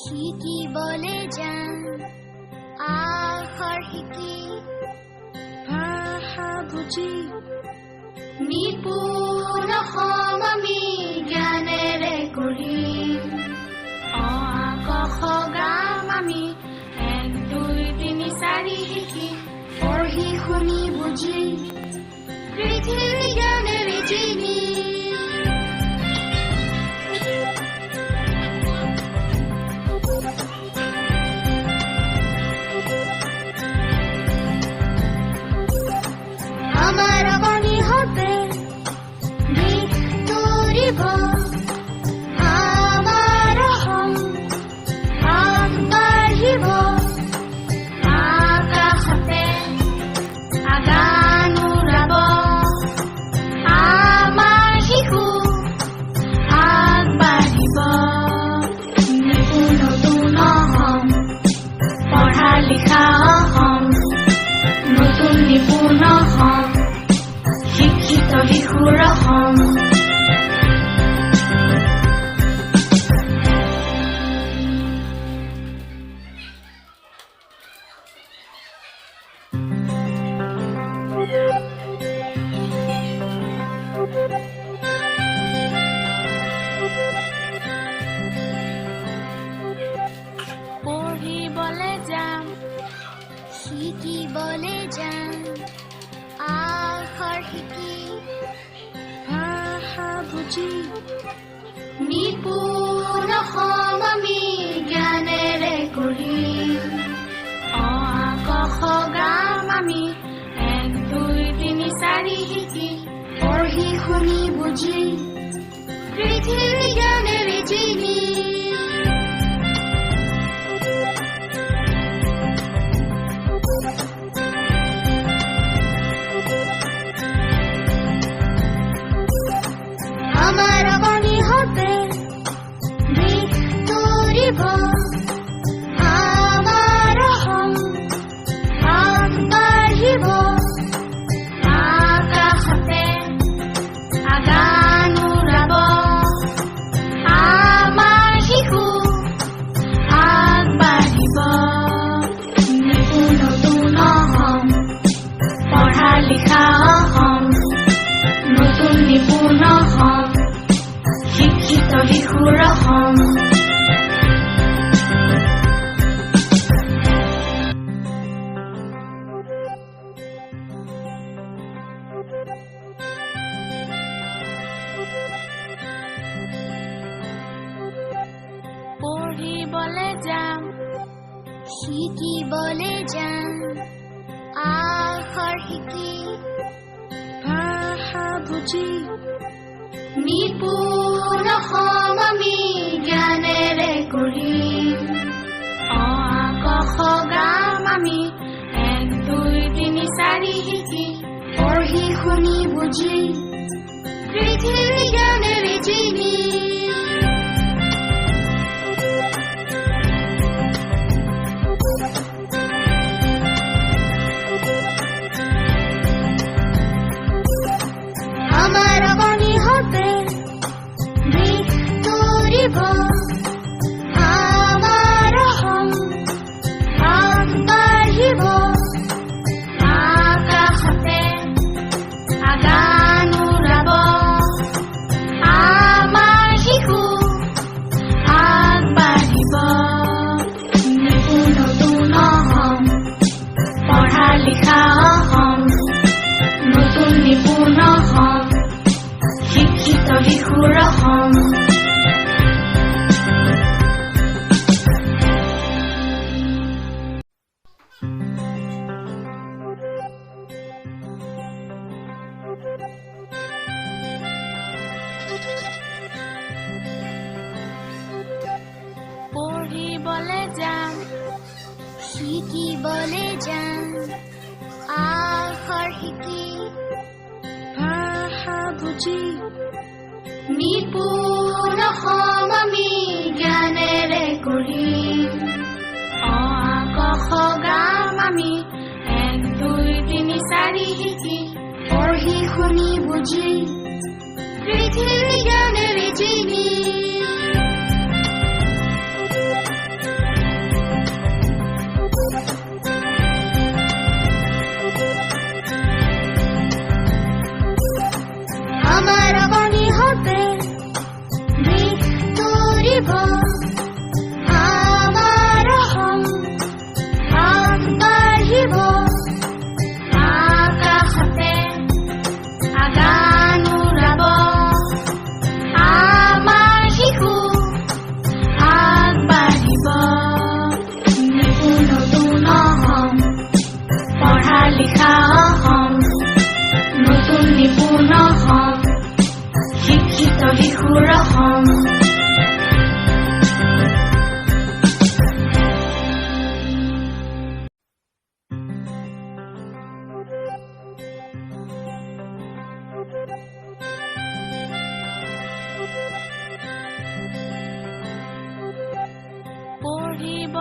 শিকিবলে যাম আখৰ শিকি ভাষা বুজি নিপুণ অসম আমি জ্ঞানেৰে কৰিম অ আ ক খ গাম আমি 1 2 3 4 শিকি পঢ়ি শুনি বুজি পৃথিৱী জ্ঞানেৰে চিনি আমাৰ অনিহতে দিশ তৰিব আমাৰ অসম আগবাঢ়িব আকাশতে আগান উৰাব আমাৰ শিশু আগবাঢ়িব নিপুণ নতুন অসম পঢ়া লিখা অসম নতুন নিপুণ অসম শিক্ষিত শিশুৰ অসম পঢ়িবলে যাম শিকিবলে যাম আখৰ শিকি ভাষা বুজি নিপুণ অসম আমি জ্ঞানেৰে কৰিম অ আ ক খ গাম আমি 1 2 3 4 শিকি পঢ়ি শুনি বুজি পৃথিৱী জ্ঞানেৰে চিনি আমাৰ অনিহতে দিশ তৰিব আমাৰ অসম আগবাঢ়িব আকাশতে আগান উৰাব আমাৰ শিশু আগবাঢ়িব নিপুণ নতুন অসম পঢ়া লিখা অসম নতুন নিপুণ অসম শিক্ষিত শিশুৰ অসম পঢ়িবলে যাম শিকিবলে যাম আখৰ শিকি ভাষা বুজি নিপুণ অসম আমি জ্ঞানেৰে কৰিম অ আ ক খ গাম আমি 1 2 3 4 শিকি পঢ়ি শুনি বুজি পৃথিৱী জ্ঞানেৰে চিনি আমাৰ অনিহতে দিশ তৰিব আমাৰ অসম আগবাঢ়িব আকাশতে আগান উৰাব আমাৰ শিশু আগবাঢ়িব নিপুণ নতুন অসম পঢ়া লিখা অসম নতুন নিপুণ অসম শিক্ষিত শিশুৰ অসম পঢ়িবলে যাম শিকিবলে যাম আখৰ শিকি ভাষা বুজি নিপুণ অসম আমি জ্ঞানেৰে কৰিম অ আ ক খ গাম আমি 1 2 3 4 শিকি পঢ়ি শুনি বুজি পৃথিৱী জ্ঞানেৰে চিনি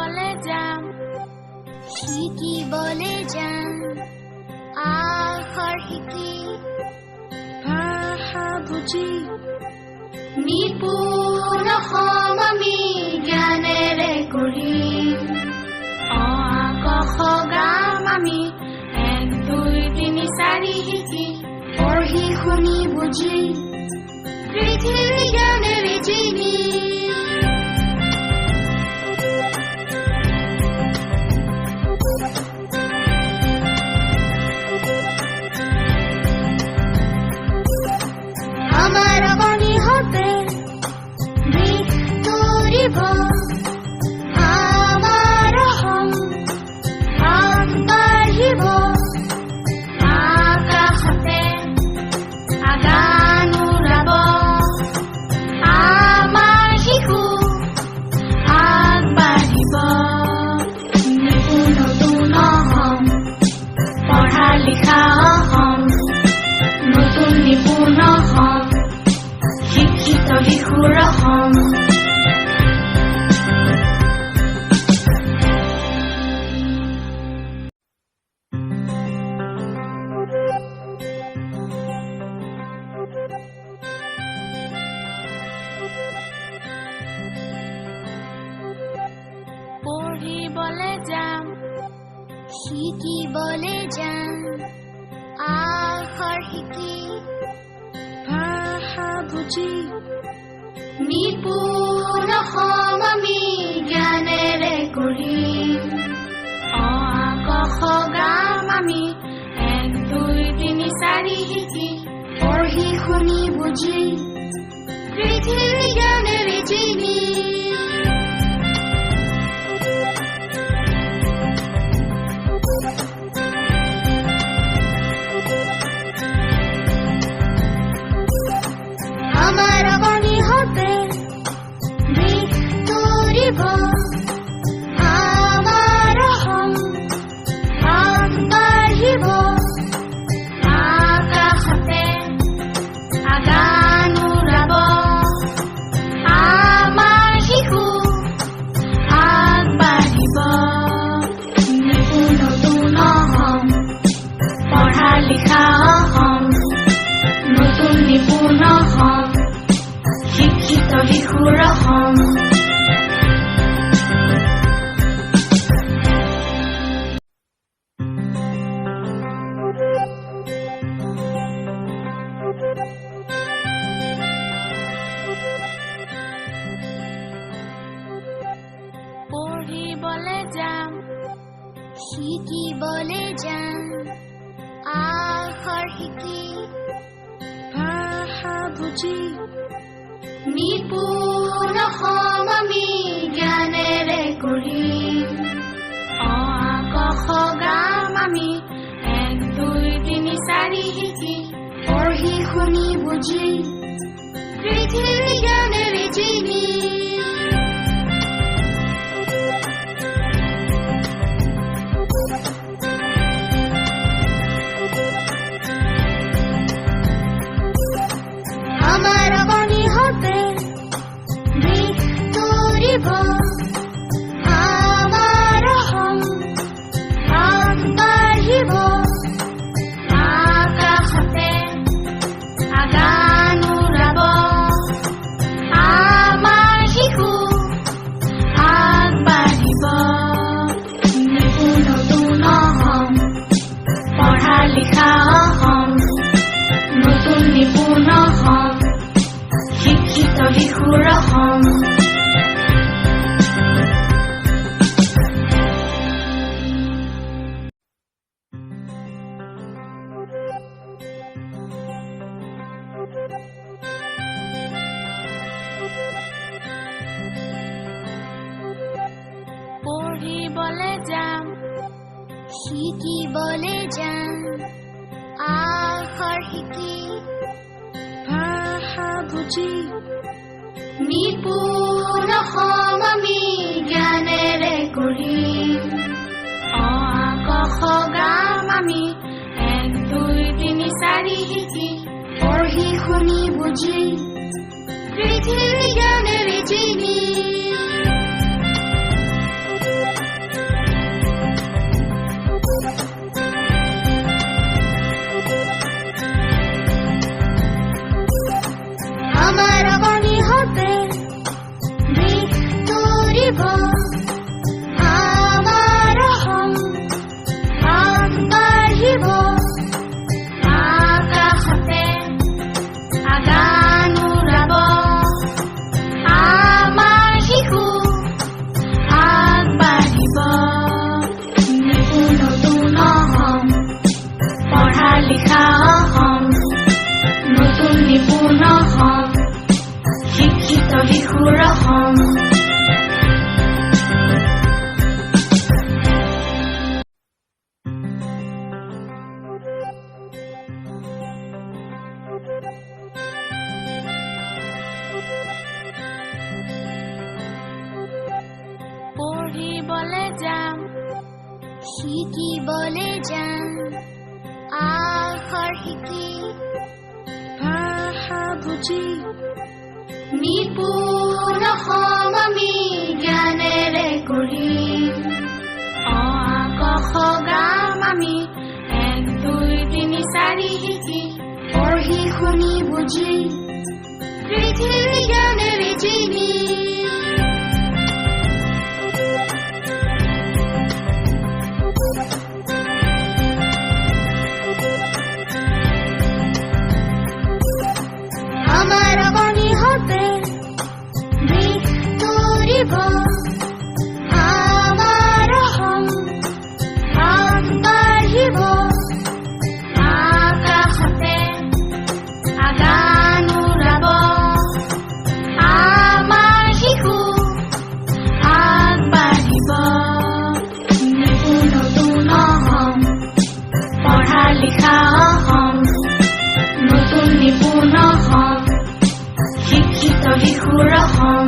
পঢ়িবলে যাম শিকিবলে যাম আখৰ শিকি ভাষা বুজি নিপুণ অসম আমি জ্ঞানেৰে গঢ়িম অ আ ক খ গাম আমি 1 2 3 4 শিকি পঢ়ি শুনি বুজি পৃথিৱী জ্ঞানেৰে জিনি আমাৰ বাণীহঁতে দিশ তৰিব আমাৰ অসম আগবাঢ়িব আকাশতে আগান উৰাব আমাৰ শিশু আগবাঢ়িব নিপুণ নতুন অসম পঢ়া লিখা অসম নতুন নিপুণ অসম শিক্ষিত শিশুৰ অসম পঢ়িবলে যাম শিকিবলে যাম আখৰ শিকি ভাষা বুজি নিপুণ অসম আমি জ্ঞানেৰে গঢ়িম অ আ ক খ গাম আমি 1 2 3 4 শিকি পঢ়ি শুনি বুজি পৃথিৱী জ্ঞানেৰে জিনি আমাৰ বাণীহঁতে দিশ তৰিব আমাৰ অসম আগবাঢ়িব আকাশতে আগান উৰাব আমাৰ শিশু আগবাঢ়িব নিপুণ নতুন অসম পঢ়া লিখা অসম নতুন নিপুণ অসম শিক্ষিত শিশুৰ অসম পঢ়িবলে যাম শিকিবলে যাম আখৰ শিকি ভাষা বুজি নিপুণ অসম আমি জ্ঞানেৰে গঢ়িম অ আ ক খ গাম আমি 1 2 3 4 শিকি পঢ়ি শুনি বুজি পৃথিৱী জ্ঞানেৰে জিনি আমাৰ বাণীহঁতে দিশ তৰিব আমাৰ অসম আগবাঢ়িব আকাশতে আগান উৰাব আমাৰ শিশু আগবাঢ়িব নিপুণ নতুন অসম পঢ়া লিখা অসম নতুন নিপুণ অসম শিক্ষিত শিশুৰ অসম পঢ়িবলে যাম শিকিবলে যাম আখৰ শিকি ভাষা বুজি নিপুণ অসম আমি জ্ঞানেৰে গঢ়িম অ আ ক খ গাম আমি 1 2 3 4 শিকি পঢ়ি শুনি বুজি পৃথিৱী জ্ঞানেৰে জিনি শিকিবলৈ যাম আখৰ শিকি ভাষা বুজি নিপুণ অসম আমি জ্ঞানেৰে কৰিম অ আ ক খ গাম আমি 1 2 3 4 শিকি পঢ়ি শুনি বুজি পৃথিৱী জ্ঞানেৰে চিনি আমাৰ বাণীহঁতে দিশ তৰিব আমাৰ অসম আগবাঢ়িব আকাশতে আগান উৰাব আমাৰ শিশু আগবাঢ়িব নিপুণ নতুন অসম পঢ়া লিখা অসম নতুন নিপুণ অসম শিক্ষিত শিশুৰ অসম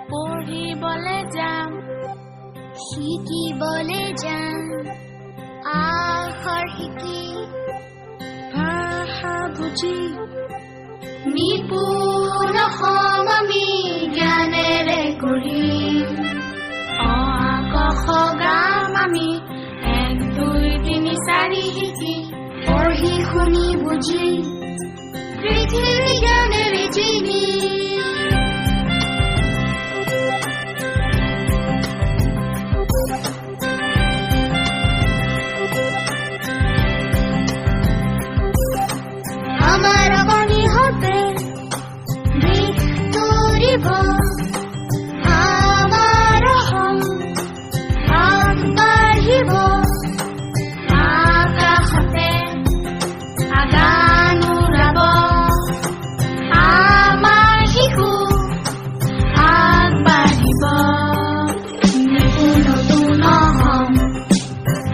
পঢ়িবলৈ যাম শিকিবলৈ যাম আখৰ শিকি ভাষা বুজি নিপুণ অসম আমি জ্ঞানেৰে কৰিম অ আ ক খ গাম আমি 1 2 3 4 শিকি পঢ়ি শুনি বুজি পৃথিৱী জ্ঞানেৰে চিনি আমাৰ বাণীহঁতে দিশ তৰিব আমাৰ অসম আগবাঢ়িব আকাশতে আগান উৰাব আমাৰ শিশু আগবাঢ়িব নিপুণ নতুন অসম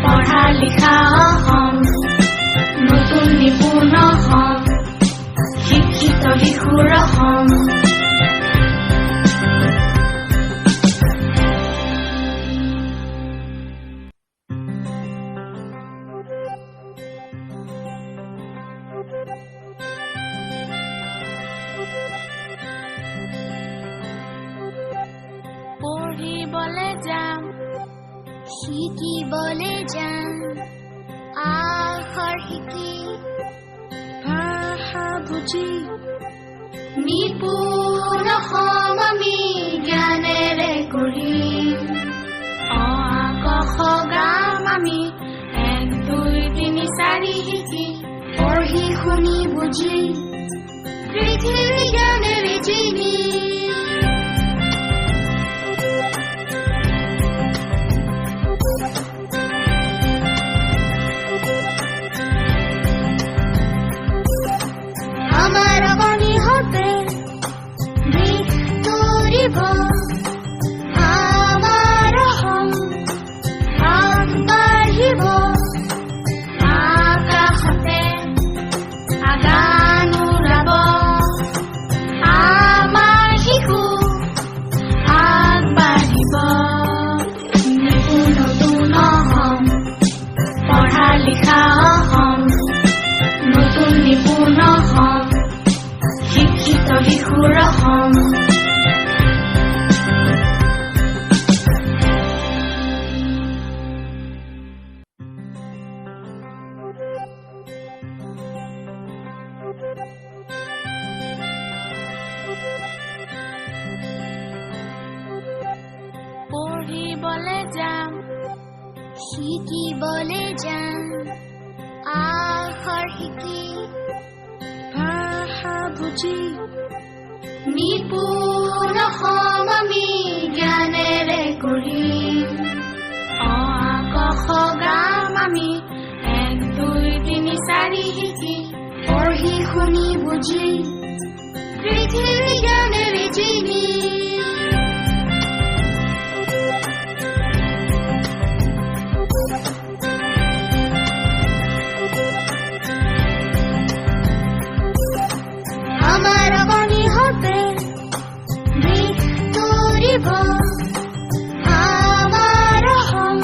পঢ়া লিখা অসম নতুন নিপুণ অসম শিক্ষিত শিশুৰ অসম পঢ়িবলৈ যাম শিকিবলৈ যাম আখৰ শিকি ভাষা বুজি নিপুণ অসম আমি জ্ঞানেৰে কৰিম অ আ ক খ গাম আমি 1 2 3 4 শিকি পঢ়ি শুনি বুজি পৃথিৱী জ্ঞানেৰে চিনি আমাৰ বাণীহঁতে দিশ তৰিব আমাৰ অসম আগবাঢ়িব আকাশতে আগান উৰাব আমাৰ শিশু আগবাঢ়িব নিপুণ নতুন অসম পঢ়া লিখা অসম নতুন নিপুণ অসম শিক্ষিত শিশুৰ অসম পঢ়িবলৈ যাম শিকিবলৈ যাম আখৰ শিকি ভাষা বুজি নিপুণ অসম আমি জ্ঞানেৰে কৰিম অ আ ক খ গাম আমি 1 2 3 4 শিকি পঢ়ি শুনি বুজি পৃথিৱী জ্ঞানেৰে চিনি আগবাঢ়িব আমাৰ অসম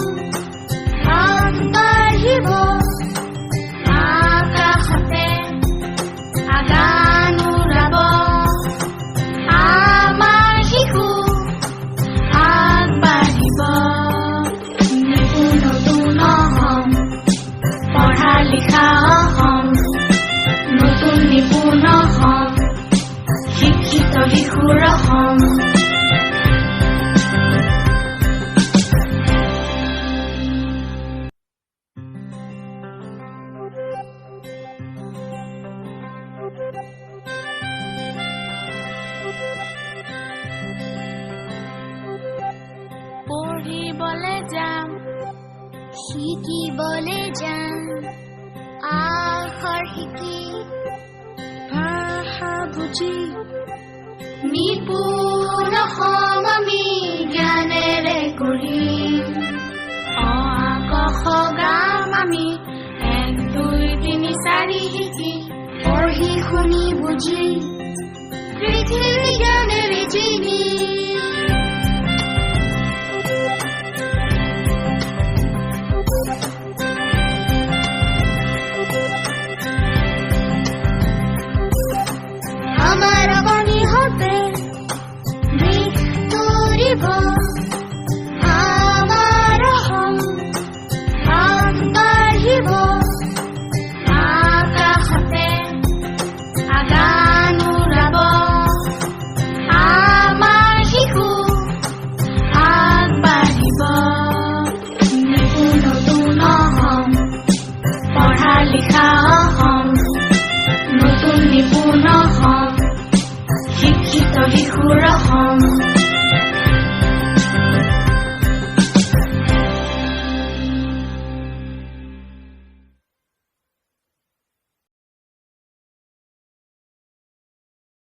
আগবাঢ়িব আকাশতে আগান উৰাব আমাৰ শিশু আগবাঢ়িব নিপুণ নতুন অসম পঢ়া লিখা অসম নতুন নিপুণ অসম শিক্ষিত শিশুৰ অসম পঢ়িবলে যাম শিকিবলৈ যাম আখৰ শিকি ভাষা বুজি নিপুণ অসম আমি জ্ঞানেৰে গঢ়িম অ আ ক খ গাম আমি 1 2 3 4 শিকি পঢ়ি শুনি বুজি